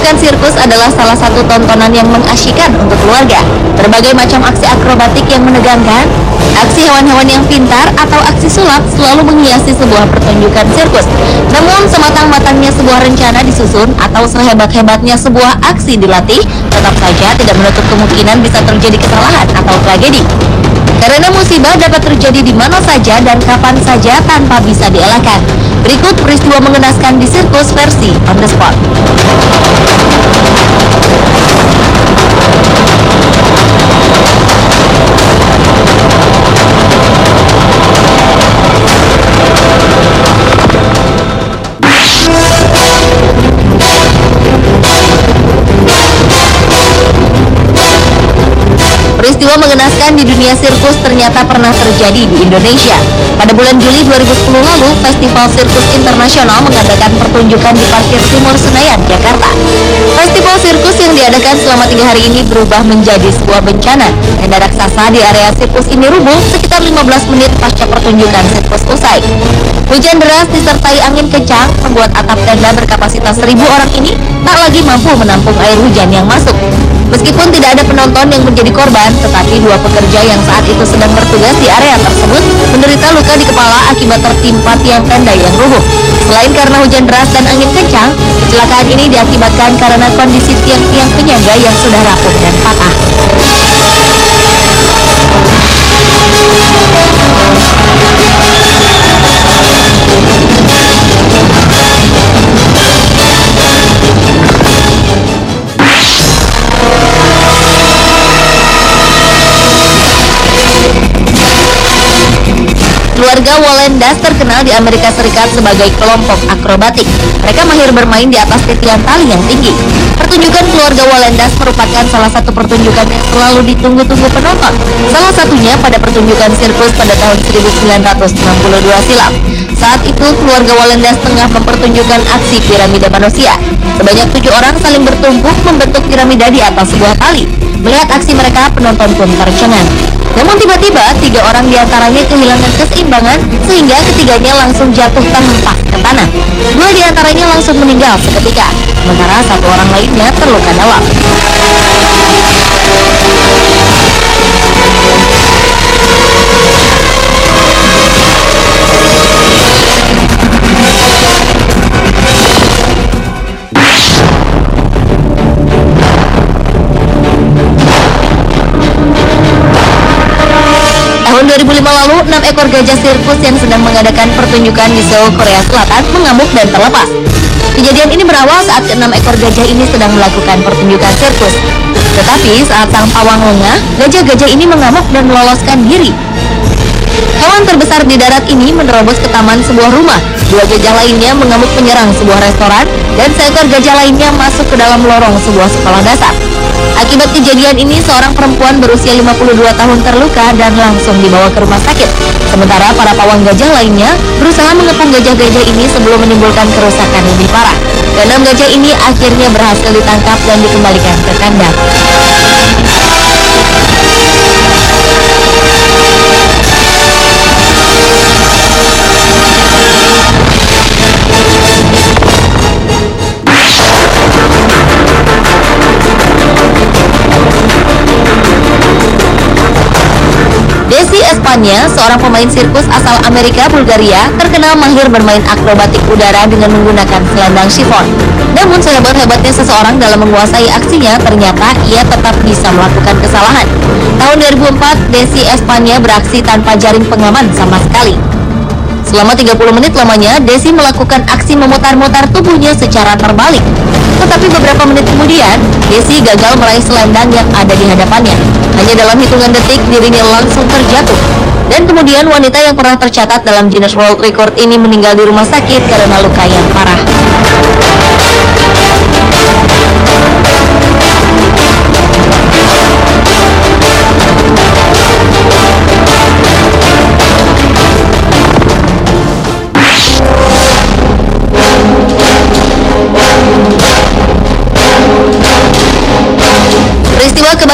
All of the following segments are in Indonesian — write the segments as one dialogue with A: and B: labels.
A: Pertunjukan sirkus adalah salah satu tontonan yang mengasyikkan untuk keluarga. Berbagai macam aksi akrobatik yang menegangkan, aksi hewan-hewan yang pintar, atau aksi sulap selalu menghiasi sebuah pertunjukan sirkus. Namun, sematang-matangnya sebuah rencana disusun atau sehebat-hebatnya sebuah aksi dilatih, tetap saja tidak menutup kemungkinan bisa terjadi kesalahan atau tragedi. Karena musibah dapat terjadi di mana saja dan kapan saja tanpa bisa dielakkan. Berikut peristiwa mengenaskan di sirkus versi on the spot. Peristiwa mengenaskan di dunia sirkus ternyata pernah terjadi di Indonesia. Pada bulan Juli 2010 lalu, Festival Sirkus Internasional mengadakan pertunjukan di Parkir Timur Senayan, Jakarta. Festival sirkus yang diadakan selama 3 hari ini berubah menjadi sebuah bencana. Tenda raksasa di area sirkus ini rubuh sekitar 15 menit pasca pertunjukan sirkus usai. Hujan deras disertai angin kencang membuat atap tenda berkapasitas 1.000 orang ini tak lagi mampu menampung air hujan yang masuk. Meskipun tidak ada penonton yang menjadi korban, tetapi 2 pekerja yang saat itu sedang bertugas di area tersebut menderita luka di kepala akibat tertimpa tiang tenda yang rubuh. Selain karena hujan deras dan angin kencang, kecelakaan ini diakibatkan karena kondisi tiang-tiang penyangga yang sudah rapuh dan patah. Keluarga Walendas terkenal di Amerika Serikat sebagai kelompok akrobatik. Mereka mahir bermain di atas titian tali yang tinggi. Pertunjukan keluarga Walendas merupakan salah satu pertunjukan yang selalu ditunggu-tunggu penonton. Salah satunya pada pertunjukan sirkus pada tahun 1962 silam. Saat itu keluarga Walendas tengah mempertunjukkan aksi piramida manusia. Sebanyak 7 orang saling bertumpuk membentuk piramida di atas sebuah tali. Melihat aksi mereka, penonton pun tercengang. Namun tiba-tiba 3 orang diantaranya kehilangan keseimbangan sehingga ketiganya langsung jatuh terhempas ke tanah. 2 diantaranya langsung meninggal seketika, sementara 1 orang lainnya terluka dalam. Tahun 2005 lalu, 6 ekor gajah sirkus yang sedang mengadakan pertunjukan di Seoul, Korea Selatan mengamuk dan terlepas. Kejadian ini berawal saat ke-6 ekor gajah ini sedang melakukan pertunjukan sirkus. Tetapi saat sang pawang lengah, gajah-gajah ini mengamuk dan meloloskan diri. Hewan terbesar di darat ini menerobos ke taman sebuah rumah. 2 gajah lainnya mengamuk menyerang sebuah restoran dan seekor gajah lainnya masuk ke dalam lorong sebuah sekolah dasar. Akibat kejadian ini, seorang perempuan berusia 52 tahun terluka dan langsung dibawa ke rumah sakit. Sementara para pawang gajah lainnya berusaha mengepung gajah-gajah ini sebelum menimbulkan kerusakan lebih parah. Ke-6 gajah ini akhirnya berhasil ditangkap dan dikembalikan ke kandang. Desi Espanya, seorang pemain sirkus asal Amerika Bulgaria, terkenal mahir bermain akrobatik udara dengan menggunakan selendang chiffon. Namun sehebat-hebatnya seseorang dalam menguasai aksinya, ternyata ia tetap bisa melakukan kesalahan. Tahun 2004, Desi Espanya beraksi tanpa jaring pengaman sama sekali. Selama 30 menit lamanya, Desi melakukan aksi memutar-mutar tubuhnya secara terbalik. Tetapi beberapa menit kemudian, Desi gagal meraih selendang yang ada di hadapannya. Hanya dalam hitungan detik, dirinya langsung terjatuh. Dan kemudian wanita yang pernah tercatat dalam Guinness World Record ini meninggal di rumah sakit karena luka yang parah.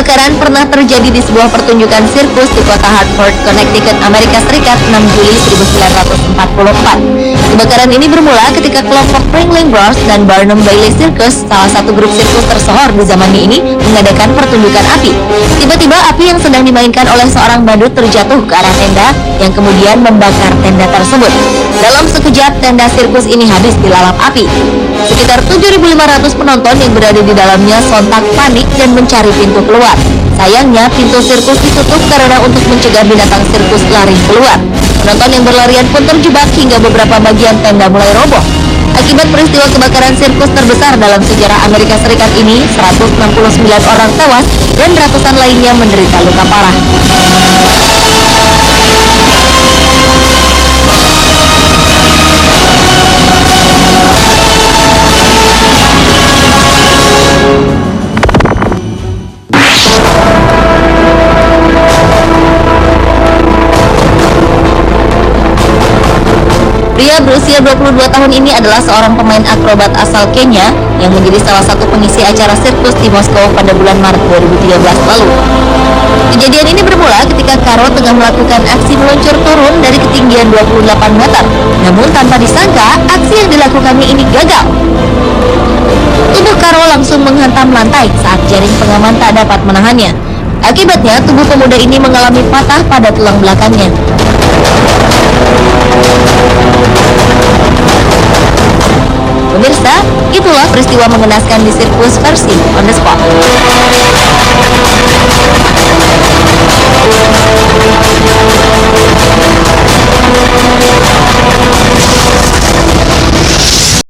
A: Kebakaran pernah terjadi di sebuah pertunjukan sirkus di kota Hartford, Connecticut, Amerika Serikat 6 Juli 1944. Kebakaran ini bermula ketika kelompok Ringling Bros dan Barnum Bailey Circus, salah satu grup sirkus tersohor di zaman ini, mengadakan pertunjukan api. Tiba-tiba api yang sedang dimainkan oleh seorang badut terjatuh ke arah tenda yang kemudian membakar tenda tersebut. Dalam sekejap, tenda sirkus ini habis dilalap api. Sekitar 7.500 penonton yang berada di dalamnya sontak panik dan mencari pintu keluar. Sayangnya, pintu sirkus ditutup karena untuk mencegah binatang sirkus lari keluar. Penonton yang berlarian pun terjebak hingga beberapa bagian tenda mulai roboh. Akibat peristiwa kebakaran sirkus terbesar dalam sejarah Amerika Serikat ini, 169 orang tewas dan ratusan lainnya menderita luka parah. Pria berusia 22 tahun ini adalah seorang pemain akrobat asal Kenya yang menjadi salah satu pengisi acara sirkus di Moskow pada bulan Maret 2013 lalu. Kejadian ini bermula ketika Karo tengah melakukan aksi meluncur turun dari ketinggian 28 meter. Namun tanpa disangka, aksi yang dilakukannya ini gagal. Tubuh Karo langsung menghantam lantai saat jaring pengaman tak dapat menahannya. Akibatnya, tubuh pemuda ini mengalami patah pada tulang belakangnya. Pemirsa, itulah peristiwa mengenaskan di sirkus versi On The Spot.